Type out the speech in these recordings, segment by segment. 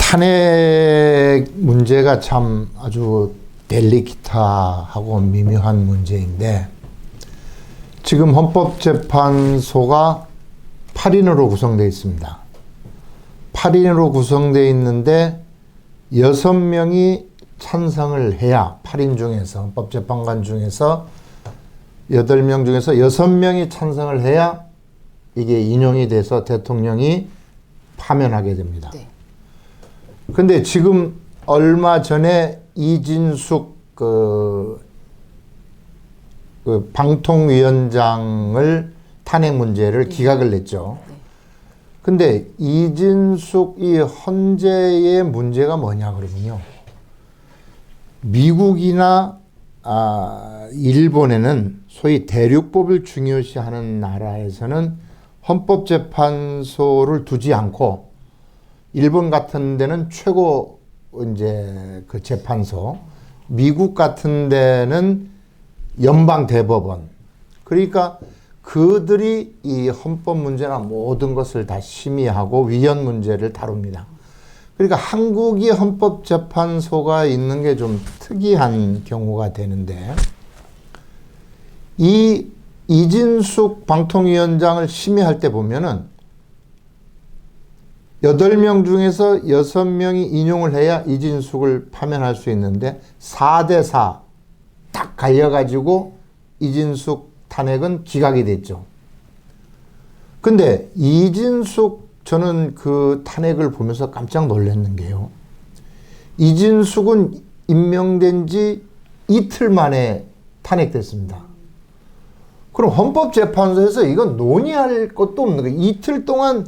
탄핵 문제가 참 아주 델리키타하고 미묘한 문제인데, 지금 헌법재판소가 8인으로 구성되어 있습니다. 8인으로 구성되어 있는데 6명이 찬성을 해야, 8인 중에서, 헌법재판관 중에서 8명 중에서 6명이 찬성을 해야 이게 인용이 돼서 대통령이 파면하게 됩니다. 네. 근데 지금 얼마 전에 이진숙 방통위원장을 탄핵 문제를 기각을 냈죠. 근데 이진숙 이 헌재의 문제가 뭐냐 그러면요, 미국이나 일본에는 소위 대륙법을 중요시하는 나라에서는 헌법재판소를 두지 않고, 일본 같은 데는 최고 이제 그 재판소, 미국 같은 데는 연방대법원. 그러니까 그들이 이 헌법 문제나 모든 것을 다 심의하고 위헌 문제를 다룹니다. 그러니까 한국이 헌법재판소가 있는 게 좀 특이한 경우가 되는데, 이 이진숙 방통위원장을 심의할 때 보면은 8명 중에서 6명이 인용을 해야 이진숙을 파면할 수 있는데 4대4 딱 갈려가지고 이진숙 탄핵은 기각이 됐죠. 근데 이진숙, 저는 그 탄핵을 보면서 깜짝 놀랐는 게요, 이진숙은 임명된 지 이틀 만에 탄핵됐습니다. 그럼 헌법재판소에서 이건 논의할 것도 없는 거예요. 이틀 동안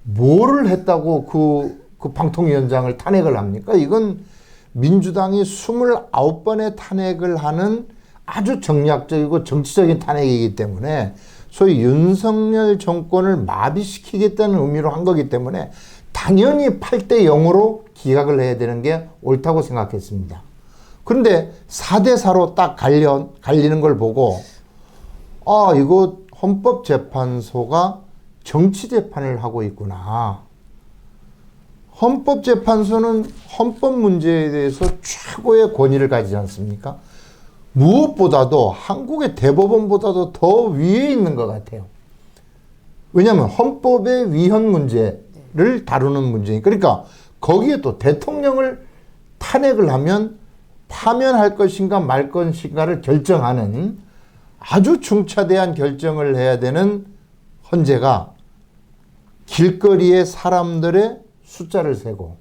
뭐를 했다고 그 방통위원장을 탄핵을 합니까? 이건 민주당이 29번의 탄핵을 하는 아주 정략적이고 정치적인 탄핵이기 때문에, 소위 윤석열 정권을 마비시키겠다는 의미로 한 거기 때문에 당연히 8대 0으로 기각을 해야 되는 게 옳다고 생각했습니다. 그런데 4대4로 딱 갈리는 걸 보고, 이거 헌법재판소가 정치재판을 하고 있구나. 헌법재판소는 헌법 문제에 대해서 최고의 권위를 가지지 않습니까? 무엇보다도 한국의 대법원보다도 더 위에 있는 것 같아요. 왜냐하면 헌법의 위헌 문제를 다루는 문제니까. 그러니까 거기에 또 대통령을 탄핵을 하면 파면할 것인가 말 것인가를 결정하는 아주 중차대한 결정을 해야 되는 헌재가 길거리에 사람들의 숫자를 세고,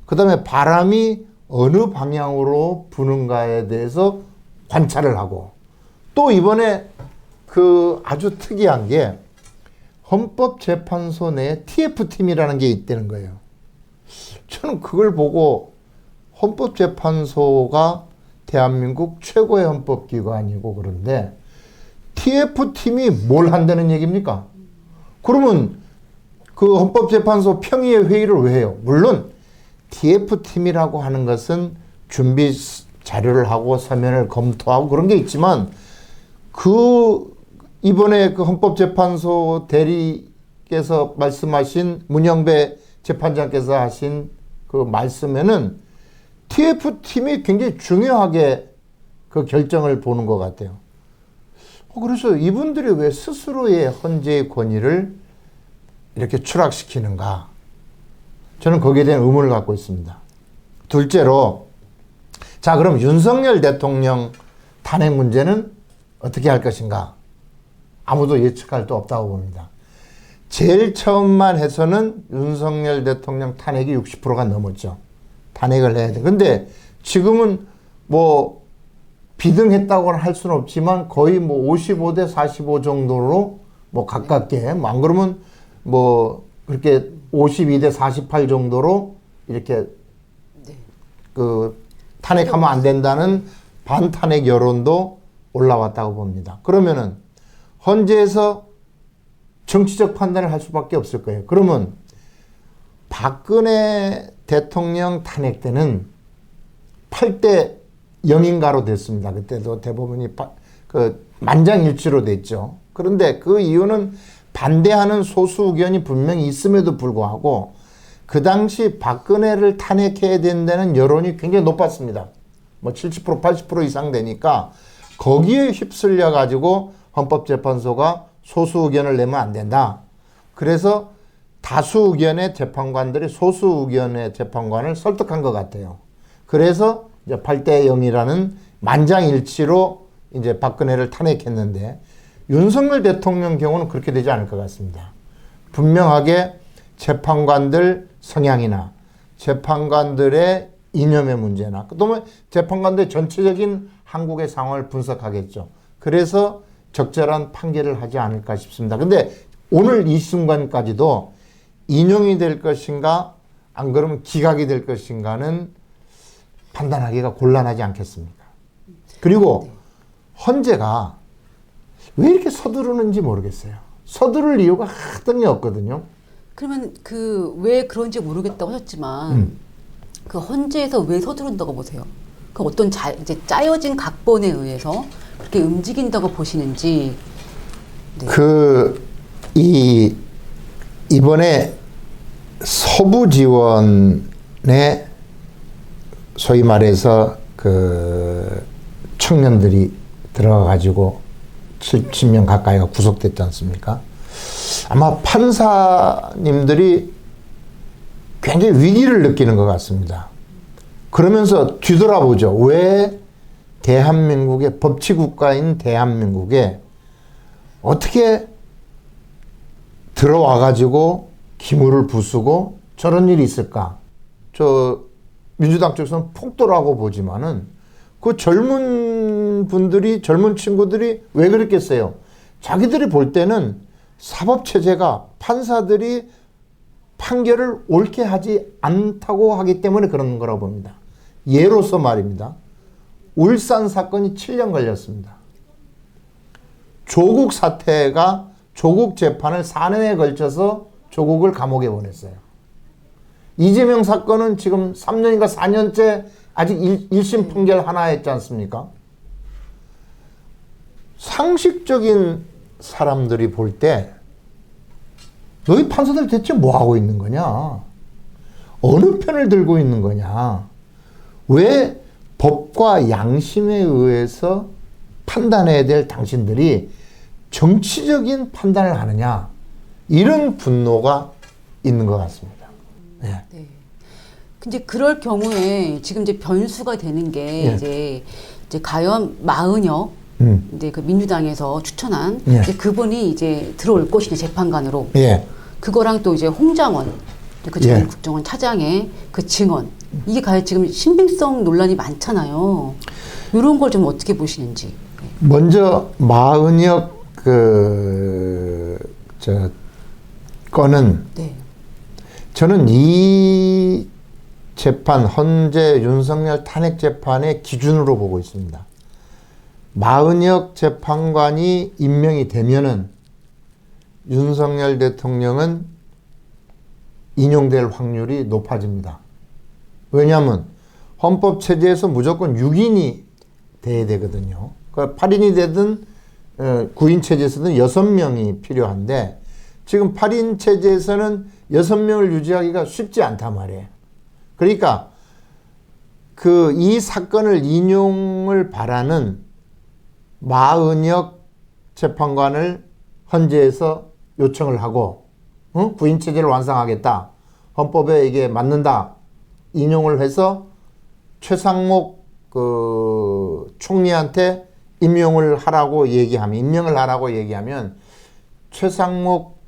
그 다음에 바람이 어느 방향으로 부는가에 대해서 관찰을 하고, 또 이번에 그 아주 특이한 게 헌법재판소 내에 TF팀이라는 게 있다는 거예요. 저는 그걸 보고 헌법재판소가 대한민국 최고의 헌법기관이고 그런데 TF팀이 뭘 한다는 얘기입니까? 그러면 그 헌법재판소 평의의 회의를 왜 해요? 물론 TF팀이라고 하는 것은 준비 자료를 하고 서면을 검토하고 그런 게 있지만, 이번에 그 헌법재판소 대리께서 말씀하신, 문영배 재판장께서 하신 그 말씀에는 TF팀이 굉장히 중요하게 그 결정을 보는 것 같아요. 그래서 이분들이 왜 스스로의 헌재의 권위를 이렇게 추락시키는가? 저는 거기에 대한 의문을 갖고 있습니다. 둘째로, 자, 그럼 윤석열 대통령 탄핵 문제는 어떻게 할 것인가? 아무도 예측할 수 없다고 봅니다. 제일 처음만 해서는 윤석열 대통령 탄핵이 60%가 넘었죠. 탄핵을 해야 돼. 근데 지금은 뭐 비등했다고는 할 수는 없지만 거의 뭐 55대 45 정도로 뭐 가깝게, 안 그러면 뭐 그렇게 52대 48 정도로 이렇게 그 탄핵하면 안 된다는 반탄핵 여론도 올라왔다고 봅니다. 그러면은 헌재에서 정치적 판단을 할 수밖에 없을 거예요. 그러면 박근혜 대통령 탄핵 때는 8대 0인가로 됐습니다. 그때도 대법원이 만장일치로 됐죠. 그런데 그 이유는 반대하는 소수 의견이 분명히 있음에도 불구하고 그 당시 박근혜를 탄핵해야 된다는 여론이 굉장히 높았습니다. 뭐 70%, 80% 이상 되니까 거기에 휩쓸려 가지고 헌법재판소가 소수 의견을 내면 안 된다. 그래서 다수 의견의 재판관들이 소수 의견의 재판관을 설득한 것 같아요. 그래서 이제 8대 0이라는 만장일치로 이제 박근혜를 탄핵했는데 윤석열 대통령 경우는 그렇게 되지 않을 것 같습니다. 분명하게 재판관들 성향이나 재판관들의 이념의 문제나 또 재판관들 전체적인 한국의 상황을 분석하겠죠. 그래서 적절한 판결을 하지 않을까 싶습니다. 근데 오늘 이 순간까지도 인용이 될 것인가 안 그러면 기각이 될 것인가는 판단하기가 곤란하지 않겠습니까? 그리고 헌재가 왜 이렇게 서두르는지 모르겠어요. 서두를 이유가 하등이 없거든요. 그러면 왜 그런지 모르겠다고 하셨지만 그 헌재에서 왜 서두른다고 보세요? 그 어떤 이제 짜여진 각본에 의해서 그렇게 움직인다고 보시는지. 네. 이번에 서부 지원에 소위 말해서 그 청년들이 들어가 가지고 70명 가까이가 구속됐지 않습니까? 아마 판사님들이 굉장히 위기를 느끼는 것 같습니다. 그러면서 뒤돌아보죠. 왜 대한민국의 법치국가인 대한민국에 어떻게 들어와 가지고 기물을 부수고 저런 일이 있을까? 민주당 쪽에서는 폭도라고 보지만은 그 젊은 친구들이 왜 그랬겠어요? 자기들이 볼 때는 사법체제가 판사들이 판결을 옳게 하지 않다고 하기 때문에 그런 거라고 봅니다. 예로서 말입니다. 울산 사건이 7년 걸렸습니다. 조국 사태가 조국 재판을 4년에 걸쳐서 조국을 감옥에 보냈어요. 이재명 사건은 지금 3년인가 4년째 아직 1심 판결 하나 했지 않습니까? 상식적인 사람들이 볼 때 너희 판사들 대체 뭐 하고 있는 거냐? 어느 편을 들고 있는 거냐? 왜 법과 양심에 의해서 판단해야 될 당신들이 정치적인 판단을 하느냐? 이런 분노가 있는 것 같습니다. 네. 네. 근데 그럴 경우에 지금 이제 변수가 되는 게 예. 이제 과연 마은혁 이제 그 민주당에서 추천한 예. 이제 그분이 이제 들어올 것이냐 재판관으로. 예. 그거랑 또 이제 홍장원 그 전 예. 국정원 차장의 그 증언 이게 과연 지금 신빙성 논란이 많잖아요. 이런 걸 좀 어떻게 보시는지. 먼저 마은혁 건은 네. 저는 이 재판 헌재 윤석열 탄핵 재판의 기준으로 보고 있습니다. 마은혁 재판관이 임명이 되면은 윤석열 대통령은 인용될 확률이 높아집니다. 왜냐하면 헌법 체제에서 무조건 6인이 돼야 되거든요. 그러니까 8인이 되든 9인 체제에서는 6명이 필요한데 지금 8인 체제에서는 6명을 유지하기가 쉽지 않단 말이에요. 그러니까 이 사건을 인용을 바라는 마은혁 재판관을 헌재에서 요청을 하고 9인 체제를 완성하겠다. 헌법에 이게 맞는다. 인용을 해서 최상목 총리한테 임명을 하라고 얘기하면 최상목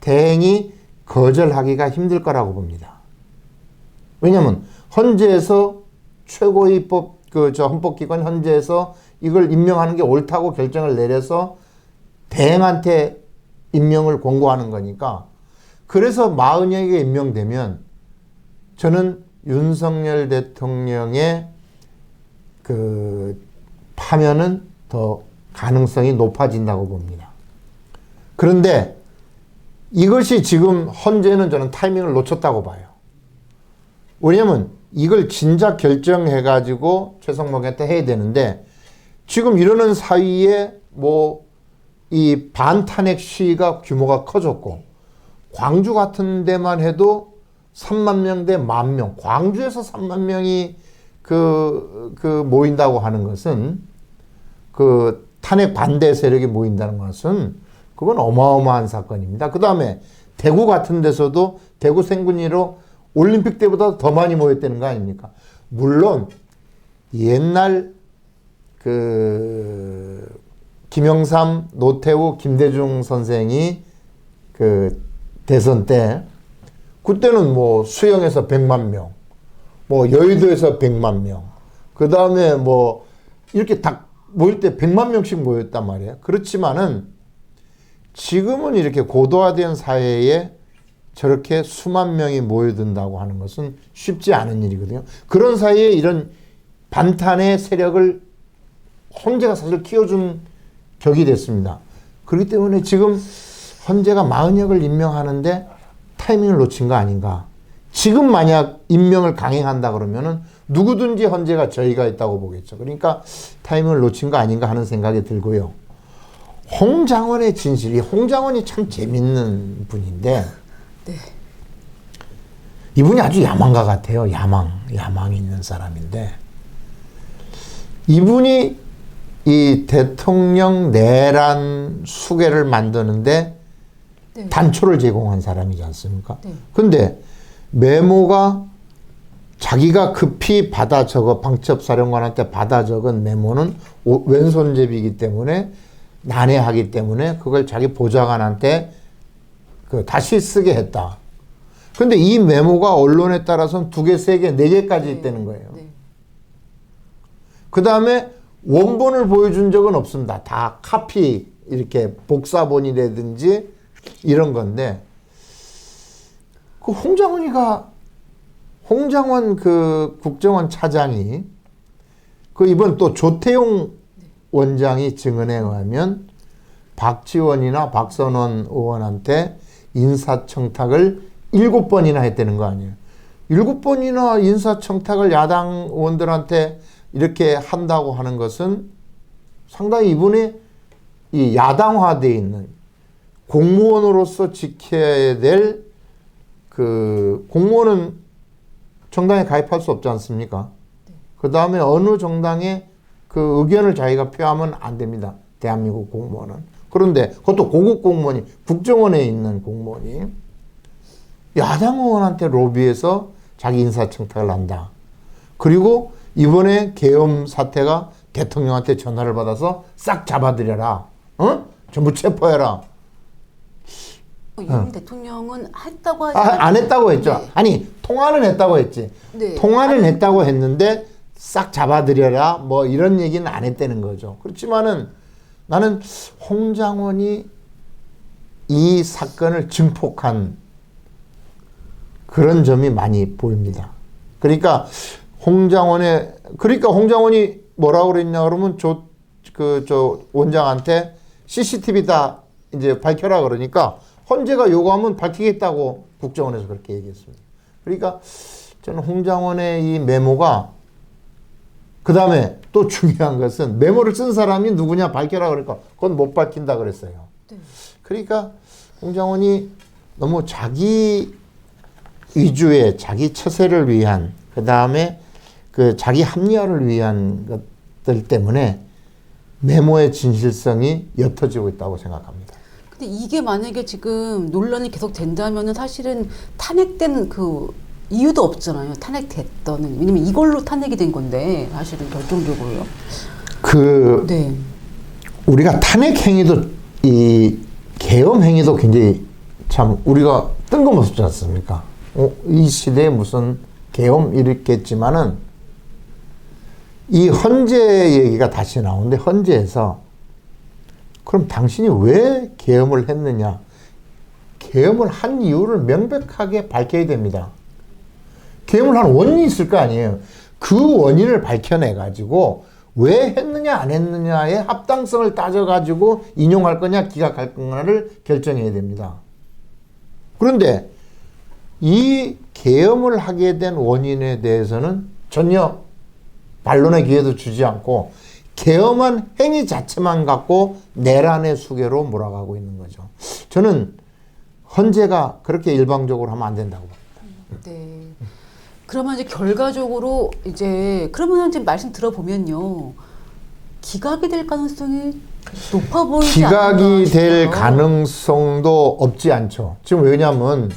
대행이 거절하기가 힘들 거라고 봅니다. 왜냐하면 헌재에서 최고의 헌법기관 헌재에서 이걸 임명하는 게 옳다고 결정을 내려서 대행한테 임명을 권고하는 거니까 그래서 마은혁에게 임명되면 저는 윤석열 대통령의 파면은 더 가능성이 높아진다고 봅니다. 그런데 이것이 지금 헌재는 저는 타이밍을 놓쳤다고 봐요. 왜냐하면 이걸 진작 결정해가지고 최상목한테 해야 되는데 지금 이러는 사이에 이 반탄핵 시위가 규모가 커졌고 광주 같은 데만 해도 3만 명 대 10,000명, 광주에서 3만 명이 모인다고 하는 것은, 그 탄핵 반대 세력이 모인다는 것은 그건 어마어마한 사건입니다. 그 다음에 대구 같은 데서도 대구 생군이로 올림픽 때보다 더 많이 모였다는 거 아닙니까? 물론 옛날 김영삼, 노태우, 김대중 선생이 대선 때, 그때는 뭐 수영에서 100만 명, 뭐 여의도에서 100만 명, 그 다음에 뭐 이렇게 딱 모일 때 100만 명씩 모였단 말이에요. 그렇지만은 지금은 이렇게 고도화된 사회에 저렇게 수만 명이 모여든다고 하는 것은 쉽지 않은 일이거든요. 그런 사이에 이런 반탄의 세력을 헌재가 사실 키워준 격이 됐습니다. 그렇기 때문에 지금 헌재가 마흔역을 임명하는데 타이밍을 놓친 거 아닌가. 지금 만약 임명을 강행한다 그러면은 누구든지 헌재가 저희가 있다고 보겠죠. 그러니까 타이밍을 놓친 거 아닌가 하는 생각이 들고요. 홍장원의 진실, 이 홍장원이 참 재밌는 분인데, 네. 이분이 아주 야망가 같아요. 야망 있는 사람인데, 이분이 이 대통령 내란 수계를 만드는데 네. 단초를 제공한 사람이지 않습니까? 네. 근데 메모가 자기가 급히 받아 적어, 방첩사령관한테 받아 적은 메모는 왼손잡이기 때문에 난해하기 때문에 그걸 자기 보좌관한테 다시 쓰게 했다. 근데 이 메모가 언론에 따라서는 2개, 3개, 4개까지 있다는 거예요. 네. 그 다음에 원본을 보여준 적은 없습니다. 다 카피, 이렇게 복사본이라든지 이런 건데, 홍장원 국정원 차장이 이번 또 조태용 원장이 증언에 의하면 박지원이나 박선원 의원한테 인사청탁을 7번이나 했다는 거 아니에요. 7번이나 인사청탁을 야당 의원들한테 이렇게 한다고 하는 것은 상당히 이분이 이 야당화되어 있는 공무원으로서 지켜야 될 공무원은 정당에 가입할 수 없지 않습니까? 그 다음에 어느 정당에 의견을 자기가 표하면 안 됩니다. 대한민국 공무원은. 그런데 그것도 고급 공무원이, 국정원에 있는 공무원이 야당 의원한테 로비해서 자기 인사청탁을 한다. 그리고 이번에 계엄 사태가 대통령한테 전화를 받아서 싹 잡아들여라. 전부 체포해라. 윤 대통령은 했다고 하지 안 했다고 했죠. 네. 아니, 통화는 했다고 했지. 네. 통화는 했다고 했는데 싹 잡아들여라. 뭐 이런 얘기는 안 했다는 거죠. 그렇지만은 나는 홍장원이 이 사건을 증폭한 그런 점이 많이 보입니다. 그러니까 홍장원이 뭐라고 그랬냐 그러면 원장한테 CCTV 다 이제 밝혀라 그러니까 헌재가 요구하면 밝히겠다고 국정원에서 그렇게 얘기했습니다. 그러니까 저는 홍장원의 이 메모가, 그 다음에 또 중요한 것은 메모를 쓴 사람이 누구냐 밝혀라 그러니까 그건 못 밝힌다 그랬어요. 네. 그러니까 홍장원이 너무 자기 위주의 자기 처세를 위한, 그 다음에 자기 합리화를 위한 것들 때문에 메모의 진실성이 옅어지고 있다고 생각합니다. 근데 이게 만약에 지금 논란이 계속 된다면은 사실은 탄핵된 이유도 없잖아요. 탄핵됐다는. 왜냐면 이걸로 탄핵이 된 건데, 사실은 결정적으로요. 네. 우리가 탄핵 행위도, 이 계엄 행위도 굉장히 참 우리가 뜬금없지 않습니까? 이 시대에 무슨 계엄 이랬겠지만은 이 헌재 얘기가 다시 나오는데, 헌재에서 그럼 당신이 왜 계엄을 했느냐? 계엄을 한 이유를 명백하게 밝혀야 됩니다. 계엄을 한 원인이 있을 거 아니에요. 그 원인을 밝혀내가지고 왜 했느냐 안 했느냐의 합당성을 따져가지고 인용할 거냐 기각할 거냐를 결정해야 됩니다. 그런데 이 계엄을 하게 된 원인에 대해서는 전혀 반론의 기회도 주지 않고 계엄한 행위 자체만 갖고 내란의 수계로 몰아가고 있는 거죠. 저는 헌재가 그렇게 일방적으로 하면 안 된다고 봅니다. 네. 그러면 이제 결과적으로 이제 그러면 지금 말씀 들어보면요. 기각이 될 가능성이 높아 보이지 않나 기각이 될 싶어요. 가능성도 없지 않죠. 지금 왜냐하면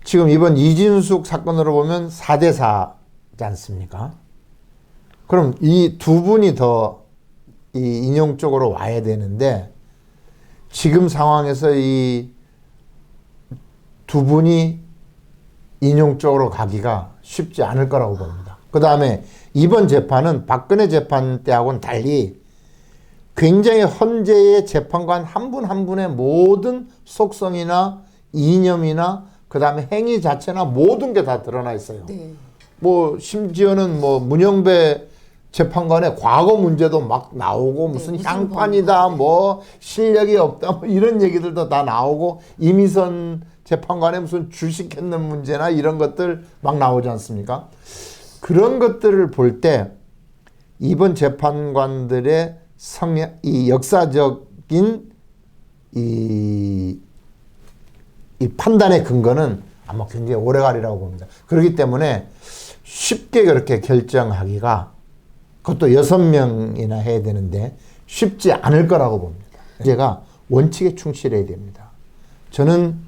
지금 이번 이진숙 사건으로 보면 4대 4지 않습니까? 그럼 이 두 분이 더 이 인용 쪽으로 와야 되는데 지금 상황에서 이 두 분이 인용 쪽으로 가기가 쉽지 않을 거라고 봅니다. 그 다음에 이번 재판은 박근혜 재판 때하고는 달리 굉장히 헌재의 재판관 한 분 한 분의 모든 속성이나 이념이나 그 다음에 행위 자체나 모든 게 다 드러나 있어요. 네. 뭐 심지어는 뭐 문영배 재판관의 과거 문제도 막 나오고 무슨 무슨 향판이다 뭐 실력이 없다 뭐 이런 얘기들도 다 나오고 이미선 재판관의 무슨 주식했는 문제나 이런 것들 막 나오지 않습니까? 그런 것들을 볼 때 이번 재판관들의 성향, 이 역사적인 이 판단의 근거는 아마 굉장히 오래가리라고 봅니다. 그렇기 때문에 쉽게 그렇게 결정하기가 그것도 6명이나 해야 되는데 쉽지 않을 거라고 봅니다. 제가 원칙에 충실해야 됩니다. 저는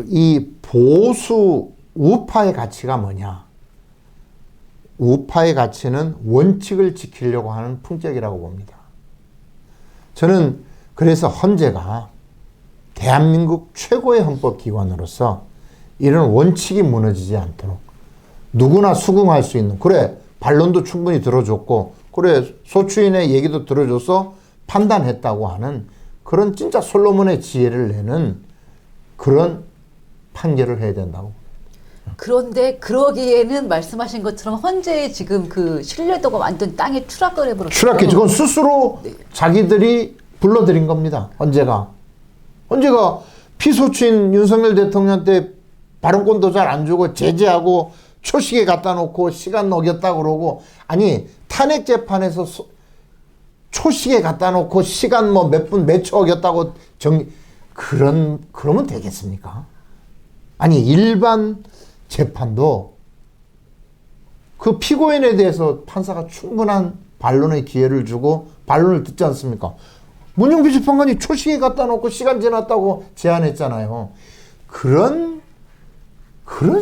이 보수 우파의 가치가 뭐냐? 우파의 가치는 원칙을 지키려고 하는 풍적이라고 봅니다. 저는 그래서 헌재가 대한민국 최고의 헌법기관으로서 이런 원칙이 무너지지 않도록 누구나 수긍할 수 있는, 그래 반론도 충분히 들어줬고 그래 소추인의 얘기도 들어줘서 판단했다고 하는 그런 진짜 솔로몬의 지혜를 내는 그런 판결을 해야 된다고. 그런데 그러기에는 말씀하신 것처럼 헌재의 지금 그 신뢰도가 완전 땅에 추락을 해버렸어요. 추락했죠. 그건 스스로 자기들이 불러들인 겁니다. 헌재가 피소추인 윤석열 대통령 때 발언권도 잘 안 주고 제재하고 초식에 갖다 놓고 시간 녹였다 그러고, 아니 탄핵 재판에서 초식에 갖다 놓고 시간 뭐 몇 분 몇 초 어겼다고 그러면 되겠습니까? 아니 일반 재판도 그 피고인에 대해서 판사가 충분한 반론의 기회를 주고 반론을 듣지 않습니까? 문영배 재판관이 초식에 갖다 놓고 시간 지났다고 제안했잖아요. 그런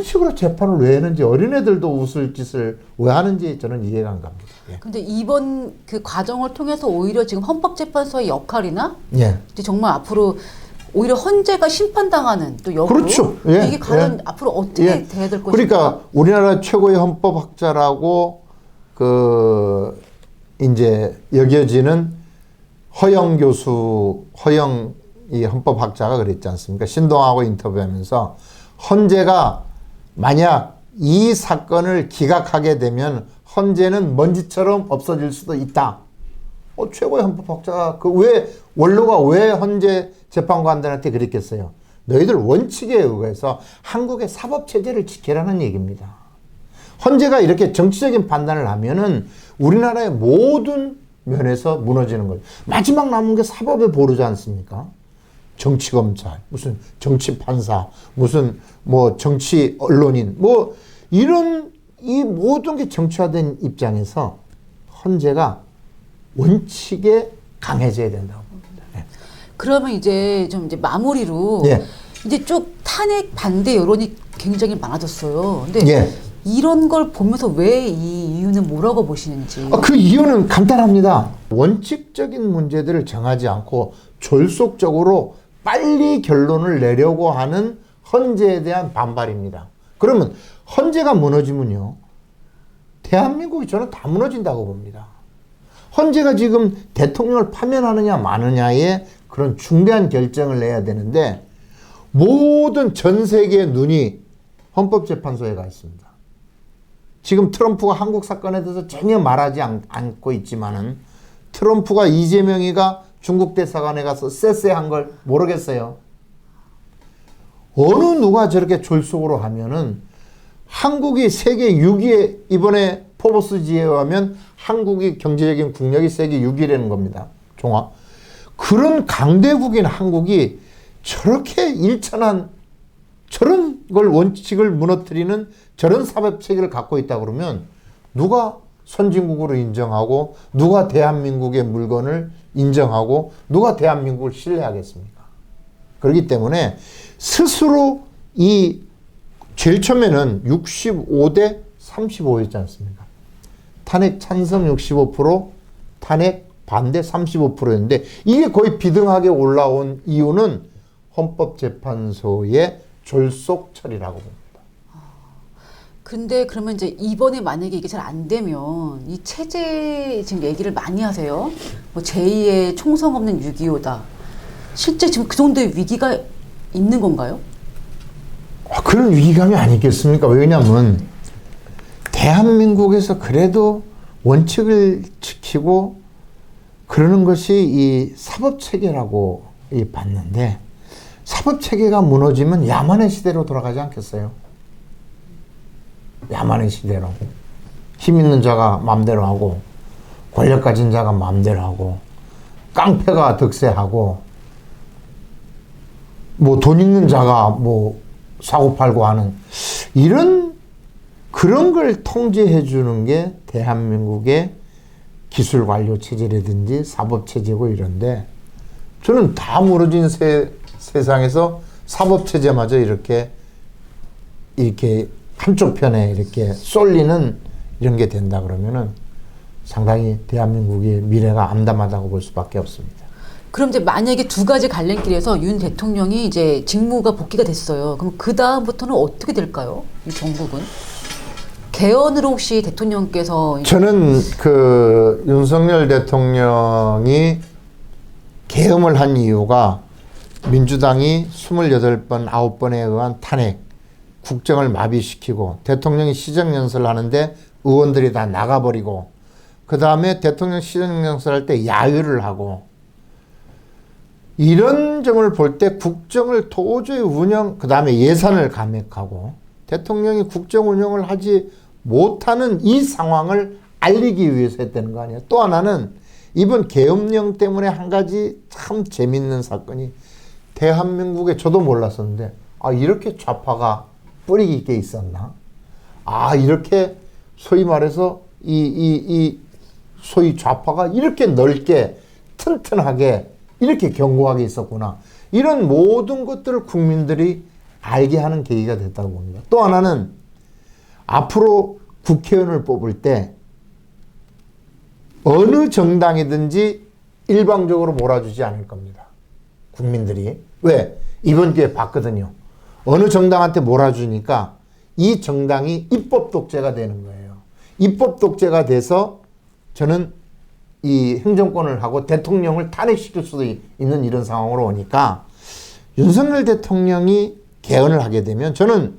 식으로 재판을 왜 했는지, 어린애들도 웃을 짓을 왜 하는지 저는 이해가 안 갑니다. 예. 근데 이번 그 과정을 통해서 오히려 지금 헌법재판소의 역할이나 예. 이제 정말 앞으로 오히려 헌재가 심판당하는 또 역으로 그렇죠. 예. 이게 과연 예. 앞으로 어떻게 예. 돼야 될 것인가? 그러니까 우리나라 최고의 헌법학자라고 이제 여겨지는 허영 이 헌법학자가 그랬지 않습니까? 신동하고 인터뷰하면서 헌재가 만약 이 사건을 기각하게 되면 헌재는 먼지처럼 없어질 수도 있다. 최고의 헌법학자가 원로가 왜 헌재 재판관들한테 그랬겠어요? 너희들 원칙에 의해서 한국의 사법체제를 지켜라는 얘기입니다. 헌재가 이렇게 정치적인 판단을 하면은 우리나라의 모든 면에서 무너지는 거예요. 마지막 남은 게 사법의 보루지 않습니까? 정치검찰, 무슨 정치판사, 무슨 뭐 정치 언론인, 뭐 이런 이 모든 게 정치화된 입장에서 헌재가 원칙에 강해져야 된다고 봅니다. 네. 그러면 이제 좀 이제 마무리로 예. 이제 쭉 탄핵 반대 여론이 굉장히 많아졌어요. 근데 예. 이런 걸 보면서 왜 이 이유는 뭐라고 보시는지. 그 이유는 간단합니다. 원칙적인 문제들을 정하지 않고 졸속적으로 빨리 결론을 내려고 하는 헌재에 대한 반발입니다. 그러면 헌재가 무너지면요, 대한민국이 저는 다 무너진다고 봅니다. 헌재가 지금 대통령을 파면하느냐 마느냐에 그런 중대한 결정을 내야 되는데 모든 전 세계의 눈이 헌법재판소에 가 있습니다. 지금 트럼프가 한국 사건에 대해서 전혀 말하지 않고 있지만은 트럼프가 이재명이가 중국 대사관에 가서 쎄쎄한 걸 모르겠어요. 어느 누가 저렇게 졸속으로 하면은 한국이 세계 6위에, 이번에 포버스지에 의하면 한국이 경제적인 국력이 세계 6위라는 겁니다. 종합. 그런 강대국인 한국이 저렇게 일천한 저런 걸 원칙을 무너뜨리는 저런 사법체계를 갖고 있다 그러면 누가 선진국으로 인정하고 누가 대한민국의 물건을 인정하고 누가 대한민국을 신뢰하겠습니까? 그렇기 때문에 스스로 이 제일 처음에는 65대 35였지 않습니까? 탄핵 찬성 65%, 탄핵 반대 35%였는데 이게 거의 비등하게 올라온 이유는 헌법재판소의 졸속 처리라고 봅니다. 근데 그러면 이제 이번에 만약에 이게 잘 안 되면 이 체제 지금 얘기를 많이 하세요. 뭐 제2의 총성 없는 6.25다. 실제 지금 그 정도의 위기가 있는 건가요? 그런 위기감이 아니겠습니까? 왜냐하면 대한민국에서 그래도 원칙을 지키고 그러는 것이 이 사법체계라고 봤는데 사법체계가 무너지면 야만의 시대로 돌아가지 않겠어요? 야만의 시대로. 힘 있는 자가 마음대로 하고 권력 가진 자가 마음대로 하고 깡패가 득세하고 뭐 돈 있는 자가 뭐 사고 팔고 하는 이런 그런 걸 통제해 주는 게 대한민국의 기술 관료 체제라든지 사법 체제고 이런데 저는 다 무너진 세상에서 사법 체제마저 이렇게 한쪽 편에 이렇게 쏠리는 이런 게 된다 그러면은 상당히 대한민국의 미래가 암담하다고 볼 수밖에 없습니다. 그럼 이제 만약에 두 가지 갈림길에서 윤 대통령이 이제 직무가 복귀가 됐어요. 그럼 그 다음부터는 어떻게 될까요? 이 정국은 개헌으로 혹시 대통령께서 저는 그 윤석열 대통령이 계엄을 한 이유가 민주당이 28번, 9번에 의한 탄핵, 국정을 마비시키고 대통령이 시정연설을 하는데 의원들이 다 나가버리고 그 다음에 대통령 시정연설 할 때 야유를 하고 이런 점을 볼 때 국정을 도저히 그 다음에 예산을 감액하고 대통령이 국정 운영을 하지 못하는 이 상황을 알리기 위해서 했다는 거 아니에요. 또 하나는 이번 계엄령 때문에 한 가지 참 재밌는 사건이 대한민국에 저도 몰랐었는데 이렇게 좌파가 뿌리 깊게 있었나? 이렇게 소위 말해서 이 소위 좌파가 이렇게 넓게 튼튼하게 이렇게 견고하게 있었구나. 이런 모든 것들을 국민들이 알게 하는 계기가 됐다고 봅니다. 또 하나는 앞으로 국회의원을 뽑을 때 어느 정당이든지 일방적으로 몰아주지 않을 겁니다. 국민들이. 왜? 이번 기회에 봤거든요. 어느 정당한테 몰아주니까 이 정당이 입법 독재가 되는 거예요. 입법 독재가 돼서 저는 이 행정권을 하고 대통령을 탄핵시킬 수도 있는 이런 상황으로 오니까 윤석열 대통령이 개헌을 하게 되면 저는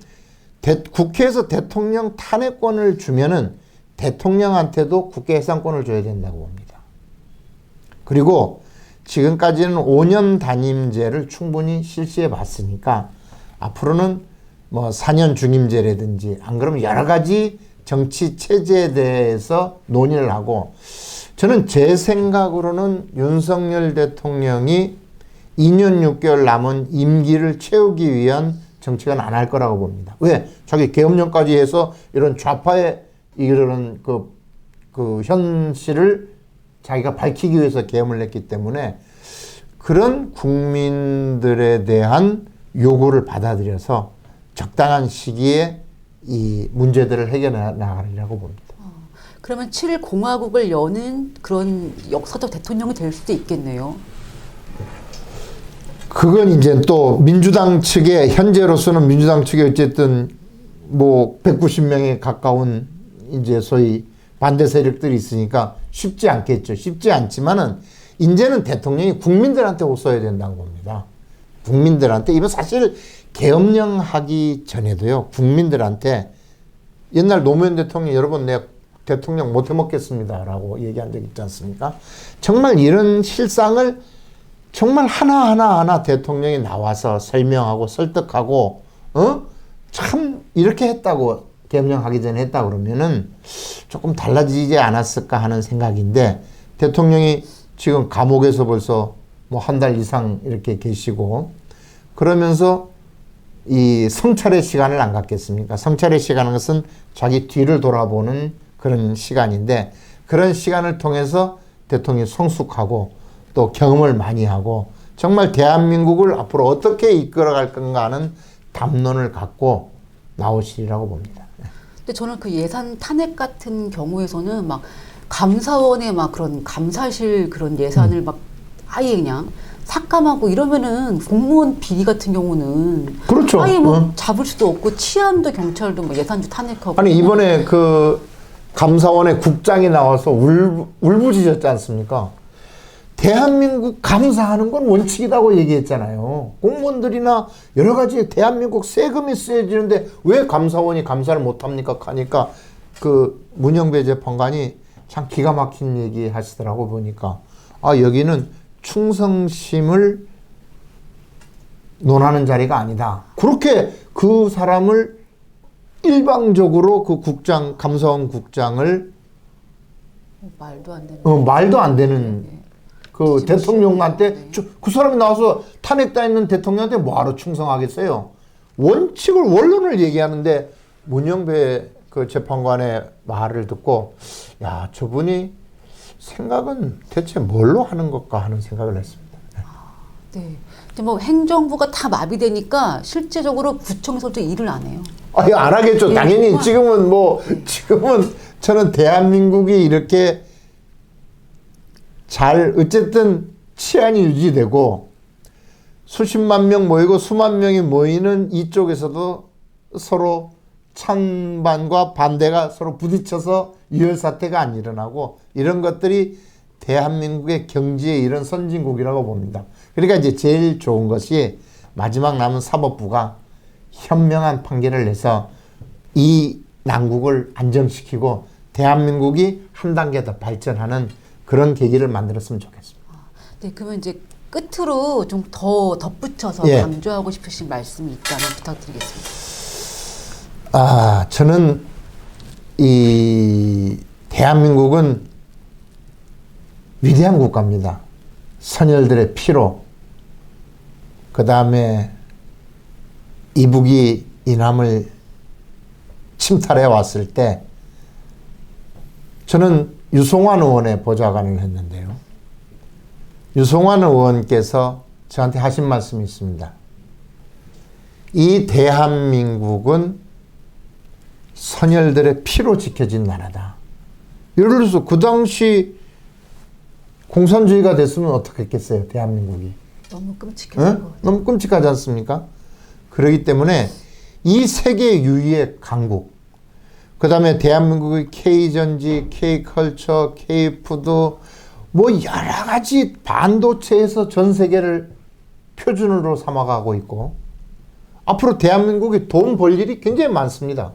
국회에서 대통령 탄핵권을 주면은 대통령한테도 국회 해산권을 줘야 된다고 봅니다. 그리고 지금까지는 5년 단임제를 충분히 실시해 봤으니까 앞으로는 뭐 4년 중임제라든지 안 그러면 여러 가지 정치 체제에 대해서 논의를 하고 저는 제 생각으로는 윤석열 대통령이 2년 6개월 남은 임기를 채우기 위한 정치는 안 할 거라고 봅니다. 왜? 자기 계엄령까지 해서 이런 좌파의 이런 그 현실을 자기가 밝히기 위해서 계엄을 했기 때문에 그런 국민들에 대한 요구를 받아들여서 적당한 시기에 이 문제들을 해결해 나가리라고 봅니다. 그러면 7일 공화국을 여는 그런 역사적 대통령이 될 수도 있겠네요. 그건 이제 또 민주당 측에 현재로서는 민주당 측에 어쨌든 뭐 190명에 가까운 이제 소위 반대 세력들이 있으니까 쉽지 않겠죠. 쉽지 않지만은 이제는 대통령이 국민들한테 호소해야 된다고 봅니다. 국민들한테 이번 사실 계엄령 하기 전에도요. 국민들한테 옛날 노무현 대통령 여러분 내가 대통령 못 해먹겠습니다라고 얘기한 적 있지 않습니까? 정말 이런 실상을 정말 하나하나 대통령이 나와서 설명하고 설득하고 참 이렇게 했다고 계엄령 하기 전에 했다 그러면은 조금 달라지지 않았을까 하는 생각인데 대통령이 지금 감옥에서 벌써 뭐 한 달 이상 이렇게 계시고 그러면서 이 성찰의 시간을 안 갖겠습니까? 성찰의 시간은 것은 자기 뒤를 돌아보는 그런 시간인데 그런 시간을 통해서 대통령이 성숙하고 또 경험을 많이 하고 정말 대한민국을 앞으로 어떻게 이끌어갈 건가 하는 담론을 갖고 나오시리라고 봅니다. 근데 저는 그 예산 탄핵 같은 경우에서는 막 감사원의 막 그런 감사실 그런 예산을 막 아예 그냥 삭감하고 이러면은 공무원 비리 같은 경우는 그렇죠. 아예 뭐 잡을 수도 없고 치안도 경찰도 뭐 예산주 탄핵하고 아니 이번에 그 감사원의 국장이 나와서 울부짖었지 않습니까? 대한민국 감사하는 건 원칙이라고 얘기했잖아요. 공무원들이나 여러 가지 대한민국 세금이 쓰여지는데 왜 감사원이 감사를 못합니까? 하니까 그 문영배 재판관이 참 기가 막힌 얘기 하시더라고 보니까 아 여기는 충성심을 논하는 자리가 아니다. 그렇게 그 사람을 일방적으로 그 국장 감사원 국장을 말도 안 되는 말도 안 되는 그 대통령한테 그 사람이 나와서 탄핵당했는 대통령한테 뭐하러 충성하겠어요? 원칙을 원론을 얘기하는데 문영배 그 재판관의 말을 듣고 야 저분이 생각은 대체 뭘로 하는 것까 하는 생각을 했습니다. 네. 근데 뭐 행정부가 다 마비되니까 실제적으로 구청에서도 일을 안 해요. 아니 안 하겠죠. 예, 당연히 정말. 지금은 뭐 지금은 저는 대한민국이 이렇게 잘 어쨌든 치안이 유지되고 수십만 명 모이고 수만 명이 모이는 이쪽에서도 서로 찬반과 반대가 서로 부딪혀서 유혈사태가 안 일어나고 이런 것들이 대한민국의 경제의 이런 선진국이라고 봅니다. 그러니까 이제 제일 좋은 것이 마지막 남은 사법부가 현명한 판결을 내서 이 난국을 안정시키고 대한민국이 한 단계 더 발전하는 그런 계기를 만들었으면 좋겠습니다. 네, 그러면 이제 끝으로 좀 더 덧붙여서 예. 강조하고 싶으신 말씀이 있다면 부탁드리겠습니다. 저는 이 대한민국은 위대한 국가입니다. 선열들의 피로, 그 다음에 이북이 이남을 침탈해 왔을 때 저는 유송환 의원의 보좌관을 했는데요. 유송환 의원께서 저한테 하신 말씀이 있습니다. 이 대한민국은 선열들의 피로 지켜진 나라다. 예를 들어서 그 당시 공산주의가 됐으면 어떻게 했겠어요, 대한민국이. 너무 끔찍했어요. 너무 끔찍하지 않습니까? 그렇기 때문에 이 세계 유의의 강국, 그 다음에 대한민국의 K전지, K컬처, K푸드, 뭐 여러 가지 반도체에서 전 세계를 표준으로 삼아가고 있고, 앞으로 대한민국이 돈 벌 일이 굉장히 많습니다.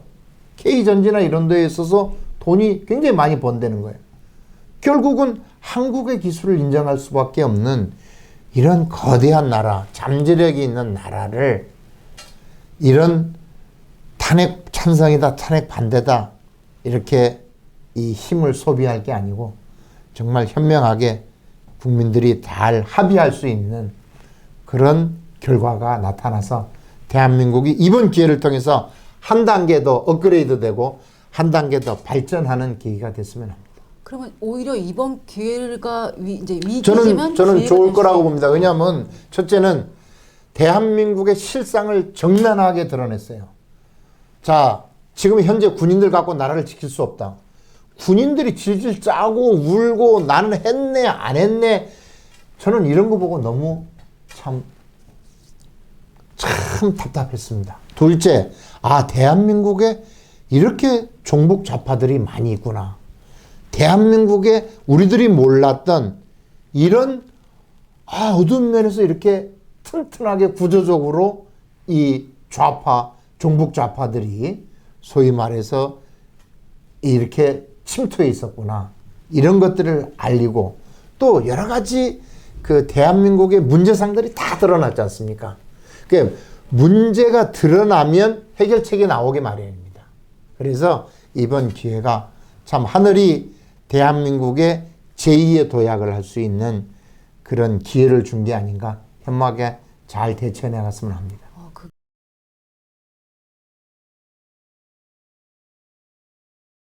K전지나 이런 데에 있어서 돈이 굉장히 많이 번다는 거예요. 결국은 한국의 기술을 인정할 수밖에 없는 이런 거대한 나라, 잠재력이 있는 나라를 이런 탄핵 찬성이다, 탄핵 반대다 이렇게 이 힘을 소비할 게 아니고 정말 현명하게 국민들이 잘 합의할 수 있는 그런 결과가 나타나서 대한민국이 이번 기회를 통해서 한 단계 더 업그레이드 되고 한 단계 더 발전하는 계기가 됐으면 합니다. 그러면 오히려 이번 기회가 이제 위기지만 저는 좋을 거라고 봅니다. 왜냐하면 첫째는 대한민국의 실상을 정면하게 드러냈어요. 자, 지금 현재 군인들 갖고 나라를 지킬 수 없다. 군인들이 질질 짜고 울고 나는 했네 안 했네. 저는 이런 거 보고 너무 참 답답했습니다. 둘째, 대한민국에 이렇게 종북 좌파들이 많이 있구나. 대한민국에 우리들이 몰랐던 이런 어두운 면에서 이렇게 튼튼하게 구조적으로 이 좌파, 종북 좌파들이 소위 말해서 이렇게 침투해 있었구나. 이런 것들을 알리고 또 여러 가지 그 대한민국의 문제상들이 다 드러났지 않습니까? 그러니까 문제가 드러나면 해결책이 나오게 마련입니다. 그래서 이번 기회가 참 하늘이 대한민국의 제2의 도약을 할 수 있는 그런 기회를 준 게 아닌가 현명하게 잘 대처해 나갔으면 합니다.